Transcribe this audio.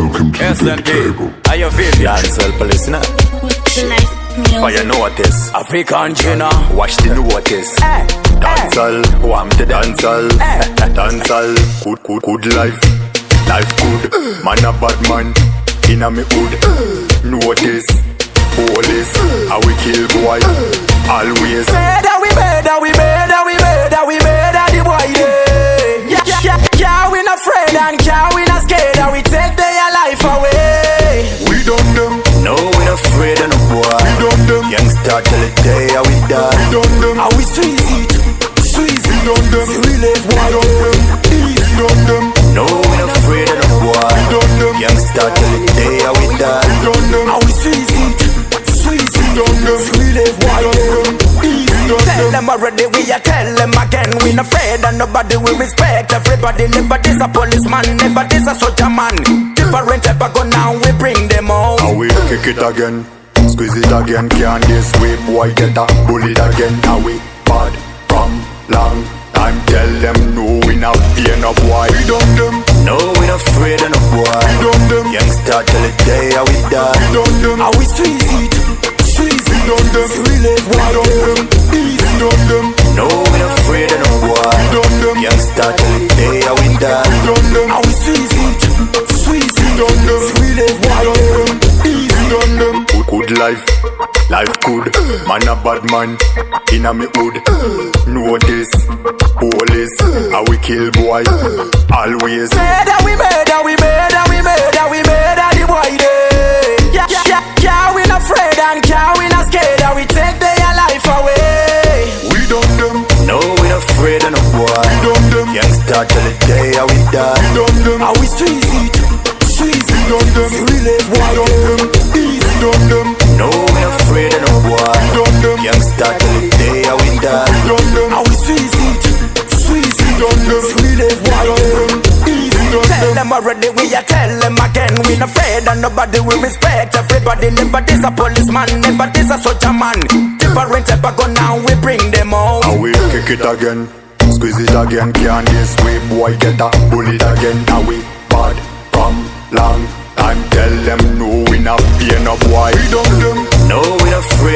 Welcome to the big table. Are you Viviun? Dancehall police, nah? Fire notice. African Genna. Watch the notice. Dancehall, want the dancehall. Dancehall, good life. Life good. Man a bad man. Inna me hood. Notice. Police. How we kill boy. Always. Murder, we murder, we murder, we murder, we murder the boy. Yeah, we not afraid and yeah, we not scared. And we take their life away. We done them. No, we not afraid of no boy. We done them. Youngster till the day how we die. We done them. How we squeeze it. Squeeze it. We done them. We live We wide. done them. We done them. No, we not afraid of no boy. We done them. Youngster till the day how we die. We done them. How we squeeze it. Squeeze it. We done them. We live wide. We done them. Tell them already, we a tell them again. We not afraid and nobody we respect. Everybody never this a policeman, never this a soldier man. Different type of gun now we bring them out. Now we kick it again, squeeze it again. Can't this way boy get a bullet again. Now we bad from long time. Tell them no we not fear no boy. We done them. No we not afraid of no boy. We done them. Youngster till the day how we die. We done them. How we squeeze it. Squeeze We it. done them. We live We wide. done them. We done them. No we not afraid of no boy. We done them. Youngster till the day how we die. We done them. How we squeeze it. Squeeze We it. done them. We live We wide. done them. We done them. Good life, life good. Man a bad man, inna me hood. Notice, police, how we kill boy. Always. Murder, we murder, we murder, we murder, we murder the boy day. Yeah, we not afraid and yeah, we not scared. And we take their life away. We done them. No, we not afraid of no boy. We done them. Youngster till the day how we die. We done them. How we squeeze it, squeeze We it. done them. We live We wide. done them. We done them. No, we not afraid of no boy. We done them. Youngster till the day how we die. We done them. How we squeeze it, squeeze We it. done them. We live We wide. done them. We done Tell them. them already, we a tell them again. We not afraid and nobody we respect. Everybody never this a policeman, never this a soldier man. Different type of gun now we bring them out. Now we kick it again, squeeze it again. Can't this way boy get a bullet again. Now we bad from long time. Tell them no we not fear no boy. We done them. No, we not afraid.